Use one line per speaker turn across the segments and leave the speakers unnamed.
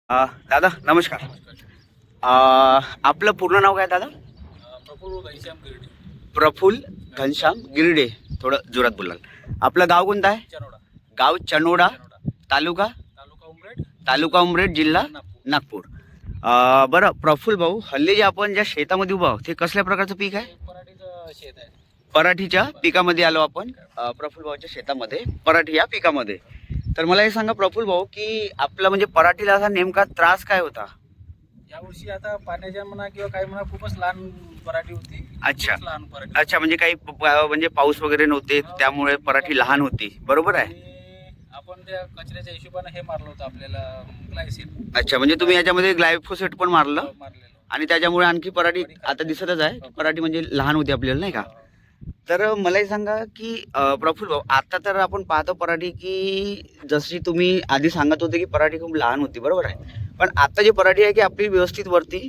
दादा नमस्कार. अ, आपलं पूर्ण नाव काय दादा?
प्रफुल्ल घनश्याम गिरडे,
प्रफुल्ल घनश्याम गिरडे. थोडं जोरात बोलाल. आपलं गाव कोणतं आहे?
चनोडा.
गाव चनोडा,
चनोडा
तालुका
तालुका उमरेड,
तालुका उमरेड, जिल्हा
नागपूर.
नागपूर. बरं प्रफुल्ल भाऊ, हल्ली जे आपण ज्या शेतामध्ये उभा आहोत ते कसल्या प्रकारचं पीक आहे?
हे पराठीचं शेत आहे.
पराठीच्या पिकामध्ये आलो आपण. प्रफुल्ल भाऊच्या शेतामध्ये पराठी या पिकामध्ये. तर मला हे सांगा प्रफुल्ल भाऊ की आपला म्हणजे पराठीला असा नेमका त्रास काय होता?
यावर्षी आता पाण्याच्या म्हणा किंवा काही म्हणा खूपच लहान पराठी होती.
अच्छा.
खूपच लहान पराठी.
अच्छा, म्हणजे काही म्हणजे पाऊस वगैरे नव्हते त्यामुळे पराठी लहान होती, बरोबर आहे?
आणि आपण त्या कचऱ्याच्या हिशोबाने हे मारलं होतं आपल्याला ग्लायसिन
अच्छा, म्हणजे तुम्ही याच्यामध्ये ग्लायफोसेट पण मारलं
मारलेलं.
आणि त्याच्यामुळे आणखी पराठी आता दिसतच आहे की पराठी म्हणजे लहान होती आपल्याला, नाही का? तर मलाही सांगा की प्रफुल्ल भाऊ, आता तर आपण पाहतो पराठी की जशी तुम्ही आधी सांगत होते की पराठी खूप लहान होती, बरोबर आहे? पण आता जी पराठी आहे की आपली व्यवस्थित वरती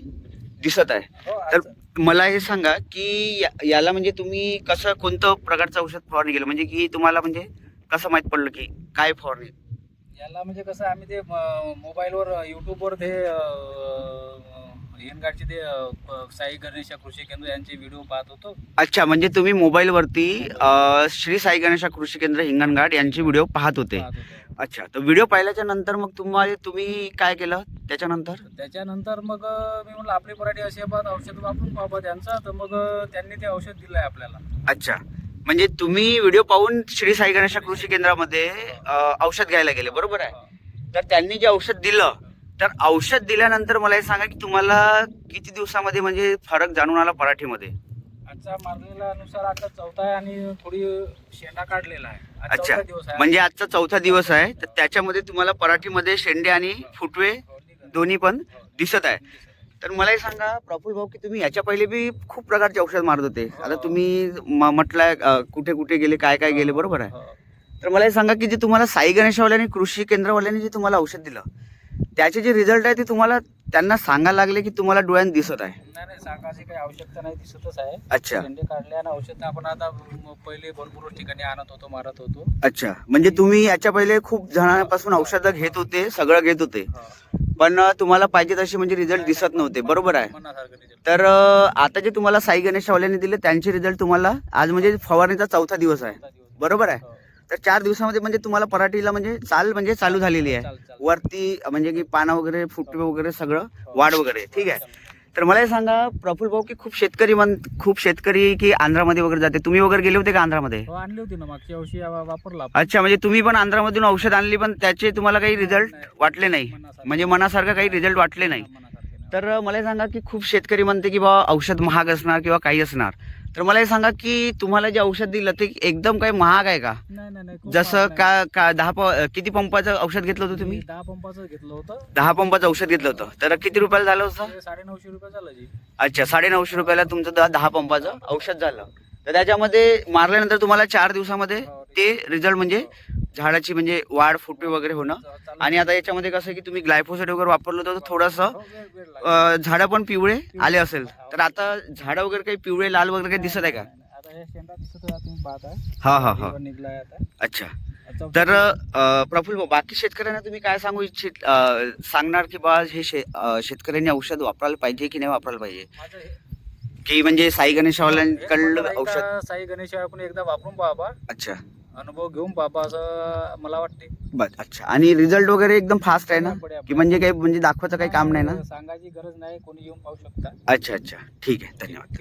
दिसत आहे.
हो,
तर
आज
मला हे सांगा की याला म्हणजे तुम्ही कसं कोणतं प्रकारचं औषध फवारणी केलं, म्हणजे की तुम्हाला म्हणजे कसं माहीत पडलं की काय फवारणी?
याला म्हणजे कसं आम्ही ते मोबाईलवर युट्यूबवर ते हिंगणघाटचे ते साई गणेश कृषी केंद्र यांचे व्हिडिओ पाहत होतो.
अच्छा, म्हणजे तुम्ही मोबाईलवरती श्री साई गणेशा कृषी केंद्र हिंगणघाट यांचे व्हिडिओ पाहत होते. अच्छा, तर व्हिडिओ पाहिल्याच्या नंतर मग तुम्ही काय केलं त्याच्यानंतर?
त्याच्यानंतर मग मी म्हणलं आपली पराठी अशी आहे बा, औषध वापरून बाबा त्यांचा. तर मग त्यांनी ते औषध दिलंय आपल्याला.
अच्छा, म्हणजे तुम्ही व्हिडिओ पाहून श्री साई गणेशा कृषी केंद्रामध्ये औषध घ्यायला गेले, बरोबर आहे? तर त्यांनी जे औषध दिलं, तर औषध दिल्यानंतर मला हे सांगा की तुम्हाला किती दिवसामध्ये म्हणजे फरक जाणून आला पराठीमध्ये?
आजचा मारलेला नुसार आता चौथा आहे आणि थोडी शेंडा काढलेला आहे. आज
अच्छा,
चौथा दिवस आहे.
म्हणजे आजचा चौथा दिवस आहे, तर त्याच्यामध्ये तुम्हाला पराठीमध्ये शेंडे आणि फुटवे दोन्ही पण दिसत आहे. तर मला हे सांगा प्रफुल्ल भाऊ की तुम्ही याच्या पहिले बी खूप प्रकारचे औषध मारत होते. आता तुम्ही म्हटलंय कुठे कुठे गेले, काय काय गेले, बरोबर आहे?
हो.
तर मला हे सांगा की जे तुम्हाला साई गणेशवाल्यांनी कृषी केंद्रवाल्यांनी जे तुम्हाला औषध दिलं, त्याचे जे रिझल्ट आहे ते तुम्हाला त्यांना सांगायला लागले की तुम्हाला डोळ्यात दिसत आहे?
नाही नाही, सांगायची काही आवश्यकता नाही, दिसतच आहे.
अच्छा.
शेंडे काढले आणि औषध आपण आता पहिले भरपूर ठिकाणी आणत होतो, मारत होतो.
अच्छा, म्हणजे तुम्ही याच्या पहिले खूप जणांपासून औषधं घेत होते, सगळं घेत होते, पण तुम्हाला पाहिजे तसे म्हणजे रिझल्ट दिसत नव्हते, बरोबर आहे?
मनासारखं result.
तर आता जे तुम्हाला साई गणेशवाल्यांनी दिले त्यांचे रिझल्ट तुम्हाला आज म्हणजे फवारणीचा चौथा दिवस आहे,
चौथा दिवस.
बरोबर आहे?
हो.
तर 4 दिवसामध्ये म्हणजे तुम्हाला पराठीला म्हणजे म्हणजे चालू झालेली आहे
चाल.
वरती, म्हणजे की पानं वगैरे, फुटवे वगैरे सगळं वाढ वगैरे, ठीक आहे? तर मला हे सांगा प्रफुल्ल भाऊ की खूप शेतकरी की आंध्रामध्ये वगैरे जाते, तुम्ही वगैरे गेले होते का आंध्रामध्ये?
हो, आणली होती ना मागच्या वर्षी वापरला आपण.
अच्छा, म्हणजे तुम्ही पण आंध्रामधून औषध आणली पण त्याचे तुम्हाला काही रिझल्ट
नाही.
वाटले नाही, म्हणजे मनासारखं काही रिझल्ट वाटले नाही.
मनासारखे नाही.
तर मला हे सांगा की खूप शेतकरी म्हणते की बा औषध महाग असणार किंवा काही असणार, तर मला हे सांगा की तुम्हाला जे औषध दिलं ते एकदम काही महाग आहे का?
नाही नाही नाही, खूप
जसं
महाग नाही.
किती पंपाचं औषध घेतलं होतं तुम्ही?
10 पंपाचं घेतलं होतं.
10 पंपाचं औषध घेतलं होतं, तर किती रुपयाला झालं होतं?
ते 950 रुपये झालं जी.
अच्छा, 950 रुपयाला तुमचं 10 पंपाचं औषध झालं. तर त्याच्यामध्ये मारल्यानंतर तुम्हाला 4 दिवसामध्ये ते रिझल्ट म्हणजे झाडाची म्हणजे वाढ, फुटवे वगैरे होणं. आणि आता याच्यामध्ये कसं आहे की तुम्ही ग्लायफोसेट वगैरे वापरलं होतं, तर थोडंसं
हो, वेळ लागला.
झाडं पण पिवळे आले असेल. तर आता झाडं वगैरे काही पिवळे, लाल वगैरे काही दिसत आहे का?
आता हे शेंडा दिसत आहे, तुम्ही पाहता.
हा हा हा.
हिरवा निघलाय आता.
अच्छा,
चौथा
तर
दिवस.
प्रफुल्ल भाऊ, बाकी शेतकऱ्यांना तुम्ही काय सांगणार की बा हे शेतकऱ्यांनी औषध वापरायला पाहिजे की नाही वापरायला पाहिजे,
माझं हे-
की म्हणजे साई
हे
गणेशवाल्यांकडलं
म्हणणं
औषध?
एकदा साई गणेश आपण एकदा वापरून पाहा,
अच्छा,
अनुभव घेऊन पाहा, असं मला वाटते.
बस. अच्छा, आणि रिझल्ट वगैरे एकदम फास्ट आहे ना, की म्हणजे काही म्हणजे दाखवायचं काही काम नाही ना?
सांगायची गरज नाही, कोणी येऊन पाहू शकता.
अच्छा अच्छा, ठीक आहे, धन्यवाद.